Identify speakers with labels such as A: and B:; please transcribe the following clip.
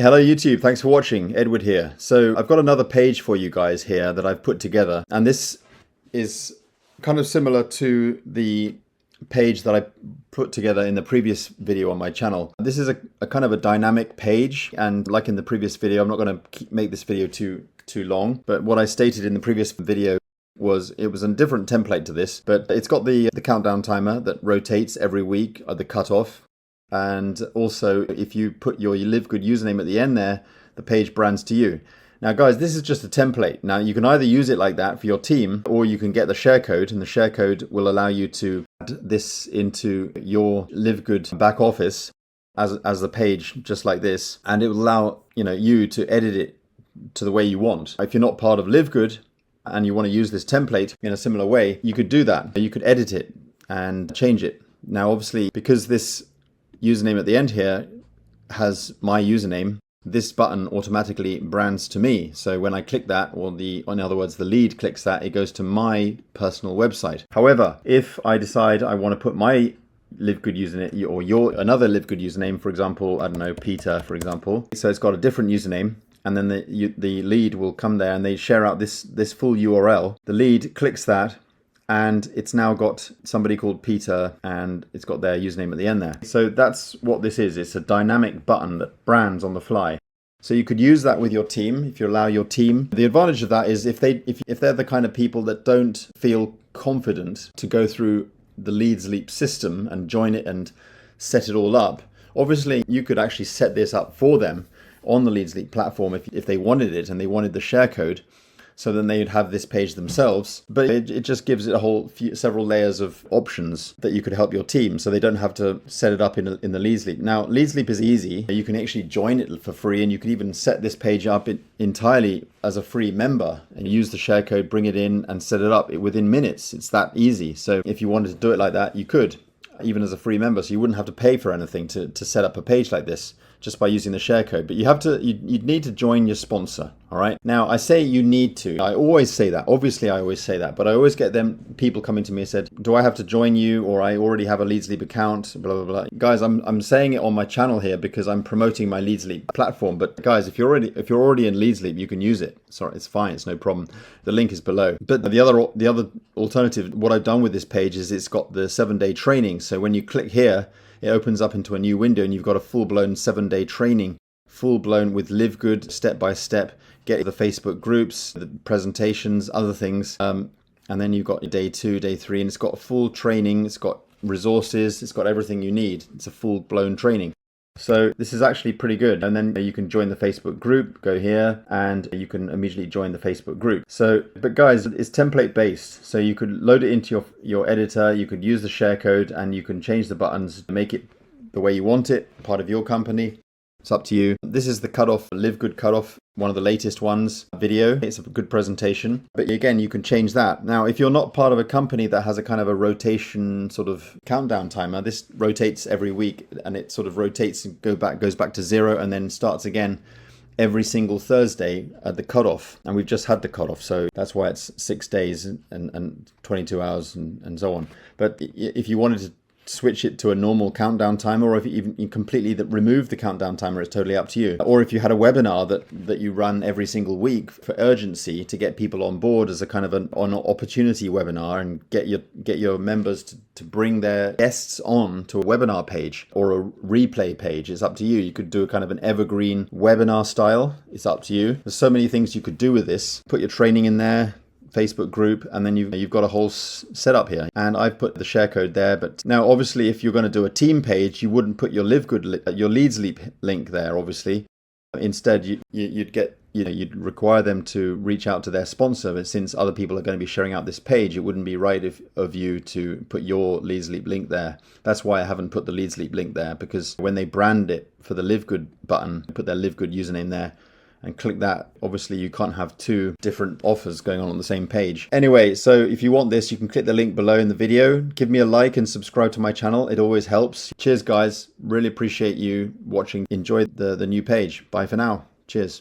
A: Hello YouTube, thanks for watching. Edward here. So I've got another page for you guys here that I've put together, and this is kind of similar to the page that I put together in the previous video on my channel. This is a kind of a dynamic page, and like in the previous video, I'm not going to make this video too long, but what I stated in the previous video was it was a different template to this, but it's got the countdown timer that rotates every week at the cutoff. And also, if you put your LiveGood username at the end there, the page brands to you. Now guys, this is just a template. Now you can either use it like that for your team, or you can get the share code, and the share code will allow you to add this into your LiveGood back office as the page, just like this. And it will allow you to edit it to the way you want. If you're not part of LiveGood and you want to use this template in a similar way, you could do that. You could edit it and change it. Now obviously, because this username at the end here has my username, this button automatically brands to me. So when I click that, or in other words, the lead clicks that, it goes to my personal website. However, if I decide I want to put my LiveGood username or another LiveGood username, for example, I don't know, Peter, for example. So it's got a different username, and then the lead will come there and they share out this full URL. The lead clicks that, and it's now got somebody called Peter, and it's got their username at the end there. So that's what this is. It's a dynamic button that brands on the fly. So you could use that with your team if you allow your team. The advantage of that is if they're the kind of people that don't feel confident to go through the Leads Leap system and join it and set it all up, obviously you could actually set this up for them on the Leads Leap platform if they wanted it and they wanted the share code. So then they'd have this page themselves, but it just gives it several layers of options that you could help your team, so they don't have to set it up in the Leads Leap. Now, Leads Leap is easy. You can actually join it for free, and you can even set this page up entirely as a free member and use the share code, bring it in, and set it up within minutes. It's that easy. So if you wanted to do it like that, you could, even as a free member. So you wouldn't have to pay for anything to set up a page like this, just by using the share code. But you'd need to join your sponsor. All right. Now I say you need to. I always say that. Obviously I always say that, but I always get people coming to me and said, do I have to join you, or I already have a Leads Leap account, blah, blah, blah. Guys, I'm saying it on my channel here because I'm promoting my Leads Leap platform. But guys, if you're already in Leads Leap, you can use it. Sorry, it's fine. It's no problem. The link is below. But the other alternative, what I've done with this page is it's got the 7-day training. So when you click here, it opens up into a new window, and you've got a full-blown 7-day training, full-blown with LiveGood, step-by-step, get the Facebook groups, the presentations, other things. And then you've got day 2, day 3, and it's got full training, it's got resources, it's got everything you need. It's a full-blown training. So this is actually pretty good. And then you can join the Facebook group, go here, and you can immediately join the Facebook group. So, but guys, it's template based. So you could load it into your editor, you could use the share code, and you can change the buttons to make it the way you want it, part of your company. It's up to you. This is the cutoff, LiveGood cutoff, one of the latest ones video. It's a good presentation, but again, you can change that. Now, if you're not part of a company that has a kind of a rotation sort of countdown timer, this rotates every week, and it sort of rotates and goes back to 0 and then starts again every single Thursday at the cutoff. And we've just had the cutoff, so that's why it's 6 days and 22 hours and so on. But if you wanted to switch it to a normal countdown timer, or if you even completely remove the countdown timer, it's totally up to you. Or if you had a webinar that you run every single week for urgency to get people on board as a kind of an opportunity webinar, and get your members to bring their guests on to a webinar page or a replay page, it's up to you. You could do a kind of an evergreen webinar style. It's up to you. There's so many things you could do with this. Put your training in there, Facebook group, and then you've got a whole setup here, and I've put the share code there. But now obviously if you're going to do a team page, you wouldn't put your LiveGood, your Leads Leap link there, obviously. Instead you'd require them to reach out to their sponsor, but since other people are going to be sharing out this page, it wouldn't be right of you to put your Leads Leap link there. That's why I haven't put the Leads Leap link there, because when they brand it for the LiveGood button, put their LiveGood username there and click that, obviously you can't have two different offers going on the same page. Anyway, so if you want this, you can click the link below in the video. Give me a like and subscribe to my channel. It always helps. Cheers guys, really appreciate you watching. Enjoy the new page. Bye for now. Cheers.